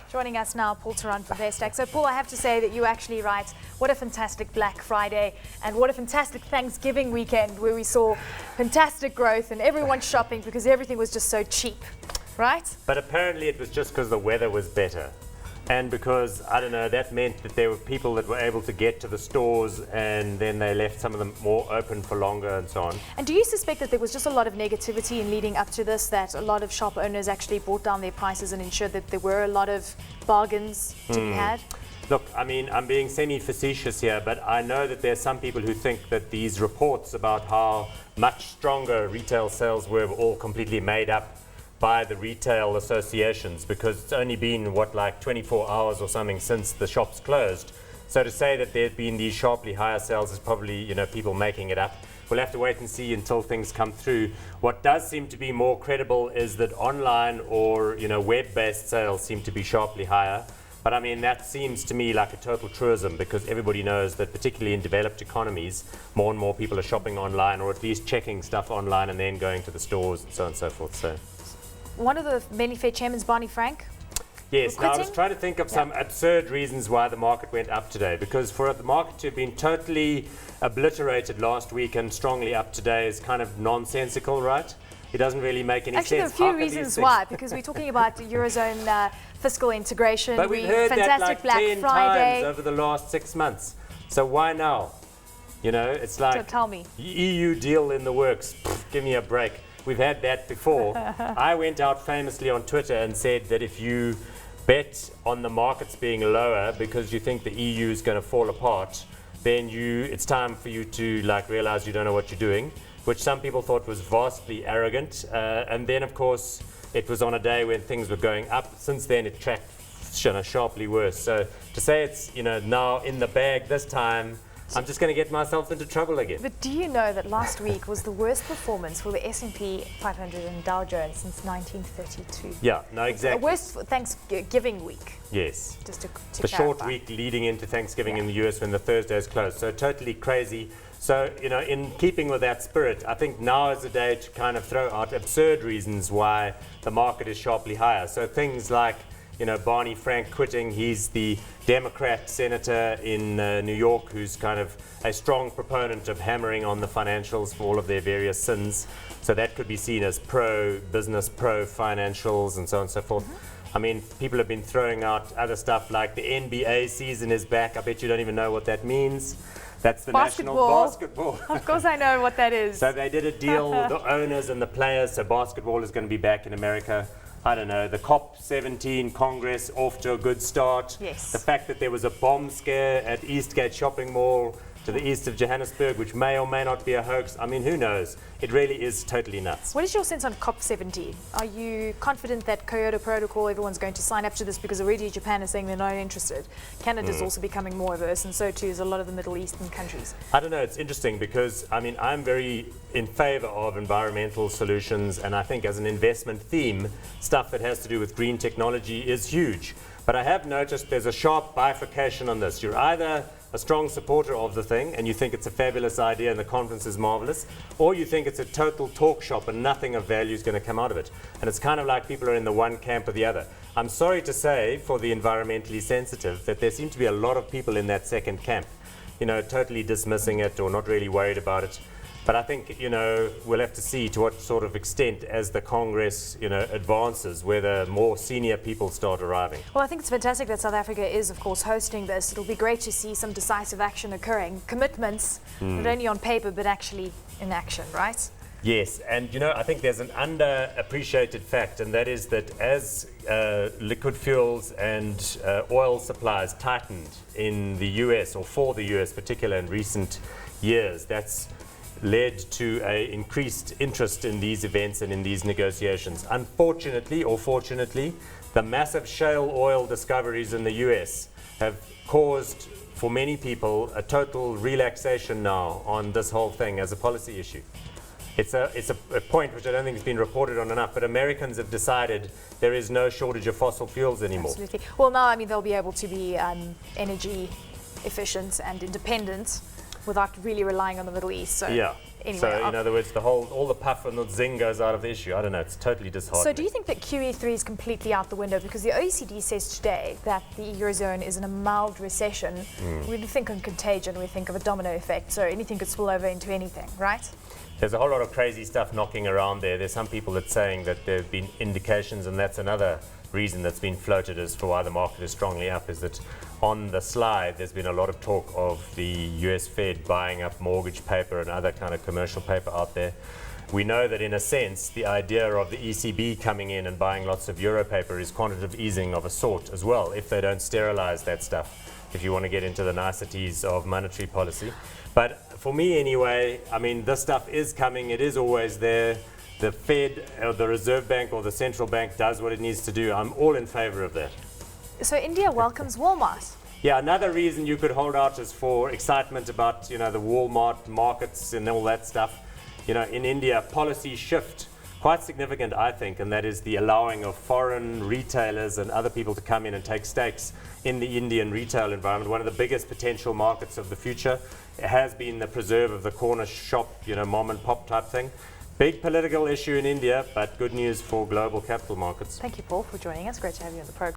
Joining us now, Paul Theron from Vestack. So, Paul, I have to say that you actually right. What a fantastic Black Friday and what a fantastic Thanksgiving weekend where we saw fantastic growth and everyone shopping because everything was just so cheap, right? But apparently it was just because the weather was better. And because, I don't know, that meant that there were people that were able to get to the stores and then they left some of them more open for longer and so on. And do you suspect that there was just a lot of negativity in leading up to this, that a lot of shop owners actually brought down their prices and ensured that there were a lot of bargains to be had? Look, I mean, I'm being semi-facetious here, but I know that there's some people who think that these reports about how much stronger retail sales were all completely made up by the retail associations, because it's only been, what, like 24 hours or something since the shops closed. So to say that there've been these sharply higher sales is probably, you know, people making it up. We'll have to wait and see until things come through. What does seem to be more credible is that online or, you know, web-based sales seem to be sharply higher. But I mean, that seems to me like a total truism, because everybody knows that particularly in developed economies, more and more people are shopping online, or at least checking stuff online and then going to the stores and so on and so forth. So. One of the many Fair chairmen, Barney Frank. Yes, now I was trying to think of some absurd reasons why the market went up today, because for the market to have been totally obliterated last week and strongly up today is kind of nonsensical, right? It doesn't really make any sense. Actually, there are a few reasons why, because we're talking about Eurozone fiscal integration. But we've heard that like Black 10 Friday. times over the last 6 months. So why now? You know, it's like So tell me. EU deal in the works. Pfft, give me a break. We've had that before. I went out famously on Twitter and said that if you bet on the markets being lower because you think the EU is going to fall apart, then it's time for you to like realize you don't know what you're doing, which some people thought was vastly arrogant. And then, of course, it was on a day when things were going up. Since then, it tracked sharply worse. So to say it's, you know, now in the bag this time, I'm just going to get myself into trouble again. But do you know that last week was the worst performance for the S&P 500 and Dow Jones since 1932? Yeah, no, exactly. The worst Thanksgiving week. Yes. Just to the clarify. short week leading into Thanksgiving in the US when the Thursday is closed. So totally crazy. So, you know, in keeping with that spirit, I think now is the day to kind of throw out absurd reasons why the market is sharply higher. So things like, you know, Barney Frank quitting. He's the Democrat senator in New York who's kind of a strong proponent of hammering on the financials for all of their various sins. So that could be seen as pro-business, pro-financials, and so on and so forth. I mean, people have been throwing out other stuff like the NBA season is back. I bet you don't even know what that means. That's the national basketball. Of course I know what that is. So they did a deal with the owners and the players, so basketball is going to be back in America. I don't know, the COP17 Congress off to a good start. Yes. The fact that there was a bomb scare at Eastgate Shopping Mall to the east of Johannesburg, which may or may not be a hoax. I mean, who knows? It really is totally nuts. What is your sense on COP17? Are you confident that Kyoto Protocol, everyone's going to sign up to this, because already Japan is saying they're not interested. Canada's also becoming more averse, and so too is a lot of the Middle Eastern countries. I don't know, it's interesting because, I mean, I'm very in favor of environmental solutions, and I think as an investment theme, stuff that has to do with green technology is huge. But I have noticed there's a sharp bifurcation on this. You're either a strong supporter of the thing and you think it's a fabulous idea and the conference is marvelous, or you think it's a total talk shop and nothing of value is going to come out of it. And it's kind of like people are in the one camp or the other. I'm sorry to say, for the environmentally sensitive, that there seem to be a lot of people in that second camp, you know, totally dismissing it or not really worried about it. But I think, you know, we'll have to see to what sort of extent as the Congress, you know, advances, whether more senior people start arriving. Well, I think it's fantastic that South Africa is, of course, hosting this. It'll be great to see some decisive action occurring. Commitments, not only on paper, but actually in action, right? Yes, and, you know, I think there's an underappreciated fact, and that is that as liquid fuels and oil supplies tightened in the US, or for the US particularly in recent years, that's led to an increased interest in these events and in these negotiations. Unfortunately, or fortunately, the massive shale oil discoveries in the US have caused, for many people, a total relaxation now on this whole thing as a policy issue. It's a point which I don't think has been reported on enough, but Americans have decided there is no shortage of fossil fuels anymore. Absolutely. Well, now, I mean, they'll be able to be energy efficient and independent without really relying on the Middle East. So yeah. anyway. So in other words, all the puff and the zing goes out of the issue. I don't know, it's totally disheartening. So do you think that QE3 is completely out the window? Because the OECD says today that the Eurozone is in a mild recession. When we think of contagion, we think of a domino effect. So anything could spill over into anything, right? There's a whole lot of crazy stuff knocking around there. There's some people that saying that there have been indications, and that's another reason that's been floated as for why the market is strongly up, is that on the slide there's been a lot of talk of the US Fed buying up mortgage paper and other kind of commercial paper out there. We know that in a sense the idea of the ECB coming in and buying lots of euro paper is quantitative easing of a sort as well, if they don't sterilize that stuff, if you want to get into the niceties of monetary policy. But for me anyway, I mean, this stuff is coming, it is always there. The Fed or the Reserve Bank or the central bank does what it needs to do. I'm all in favor of that. So India welcomes Walmart. Yeah, another reason you could hold out is for excitement about, you know, the Walmart markets and all that stuff. You know, in India, policy shift, quite significant, I think, and that is the allowing of foreign retailers and other people to come in and take stakes in the Indian retail environment. One of the biggest potential markets of the future has been the preserve of the corner shop, you know, mom and pop type thing. Big political issue in India, but good news for global capital markets. Thank you, Paul, for joining us. Great to have you on the program.